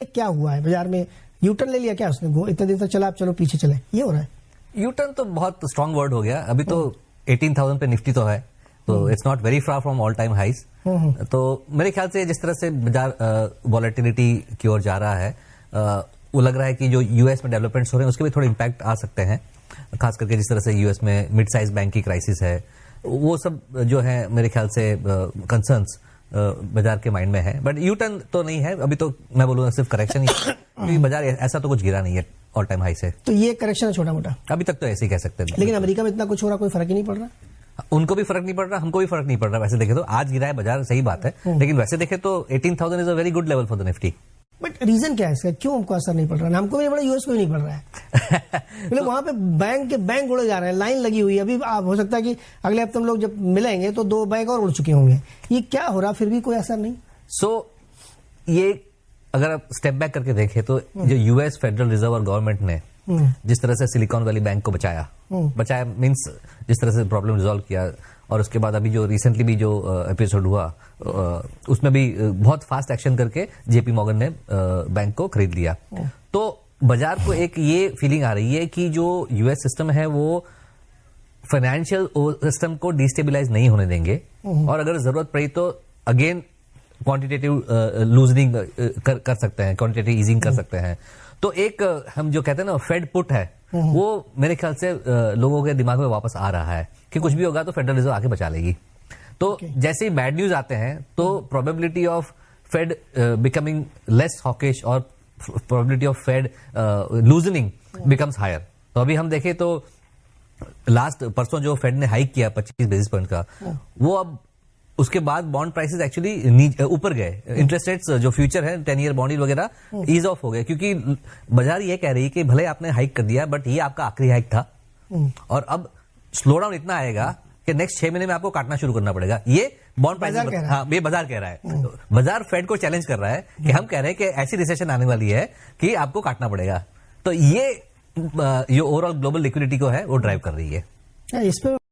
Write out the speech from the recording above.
क्या हुआ है बाजार में? यूटर्न ले लिया क्या उसने? इतने दिन तक चला, अब चलो पीछे चले, ये हो रहा है? यूटर्न तो बहुत स्ट्रांग वर्ड हो गया। अभी तो 18,000 पे निफ्टी तो है, तो it's not very far from all time highs. तो मेरे ख्याल से जिस तरह से बाजार वॉलेटिलिटी की ओर जा रहा है, वो लग रहा है कि जो यूएस में डेवलपमेंट्स हो रहे हैं उसके भी थोड़े इम्पैक्ट आ सकते हैं। खास करके जिस तरह से यूएस में मिड साइज बैंक की क्राइसिस है, वो सब जो है मेरे ख्याल से कंसर्न्स बाजार के माइंड में है। बट यू टर्न तो नहीं है, अभी तो मैं बोलूंगा सिर्फ करेक्शन ही है, क्योंकि बाजार ऐसा तो कुछ गिरा नहीं है ऑल टाइम हाई से। तो ये करेक्शन है छोटा मोटा, अभी तक तो ऐसे ही कह सकते हैं। लेकिन अमेरिका में इतना कुछ हो रहा, कोई फर्क ही नहीं पड़ रहा। उनको भी फर्क नहीं पड़ रहा, हमको भी फर्क नहीं पड़ रहा। वैसे देखे तो आज गिरा है बाजार, सही बात है, लेकिन वैसे देखे तो 18,000 is a very good level for the Nifty. But reason क्या है इसका, क्यों हमको असर नहीं पड़ रहा? हमको भी नहीं पड़ रहा, यूएस को भी नहीं पड़ रहा है। मतलब वहां पे बैंक उड़े जा रहे हैं, लाइन लगी हुई है। अभी हो सकता है कि अगले हफ्ते हम लोग जब मिलेंगे तो 2 बैंक और उड़ चुके होंगे। ये क्या हो रहा, फिर भी कोई असर नहीं? ये अगर आप स्टेप बैक करके देखें तो जो यूएस फेडरल रिजर्व और गवर्नमेंट ने जिस तरह से सिलिकॉन वैली बैंक को बचाया मींस जिस तरह से प्रॉब्लम रिजॉल्व किया, और उसके बाद अभी जो रिसेंटली भी जो एपिसोड हुआ उसमें भी बहुत फास्ट एक्शन करके जेपी मॉर्गन ने बैंक को खरीद लिया। तो बाजार को एक ये फीलिंग आ रही है कि जो यूएस सिस्टम है वो फाइनेंशियल सिस्टम को डिस्टेबिलाइज नहीं होने देंगे, और अगर जरूरत पड़ी तो अगेन क्वांटिटेटिव लूजनिंग कर सकते हैं, क्वांटिटेटिव ईजिंग कर सकते हैं। तो एक हम जो कहते हैं ना फेड पुट है, वो मेरे ख्याल से लोगों के दिमाग में वापस आ रहा है कि कुछ भी होगा तो फेडरल रिजर्व आके बचा लेगी। तो जैसे ही बैड न्यूज आते हैं तो probability of Fed becoming less hawkish और probability of Fed loosening becomes higher. तो अभी हम देखें तो लास्ट परसों जो फेड ने हाइक किया 25 बेसिस पॉइंट का, वो अब उसके बाद बॉन्ड प्राइसेस एक्चुअली ऊपर गए। इंटरेस्ट रेट्स जो फ्यूचर है 10 ईयर बॉन्ड वगैरह ईज ऑफ हो गए, क्योंकि बाजार ये कह रही है कि भले आपने हाइक कर दिया बट ये आपका आखिरी हाइक था, और अब स्लो डाउन इतना आएगा कि नेक्स्ट 6 महीने में आपको काटना शुरू करना पड़ेगा। ये बॉन्ड प्राइस, हाँ ये बाजार कह रहा है। बाजार फेड को चैलेंज कर रहा है कि हम कह रहे हैं कि ऐसी रिसेशन आने वाली है कि आपको काटना पड़ेगा। तो ये ओवरऑल ग्लोबल लिक्विडिटी को है वो ड्राइव कर रही है। इस पे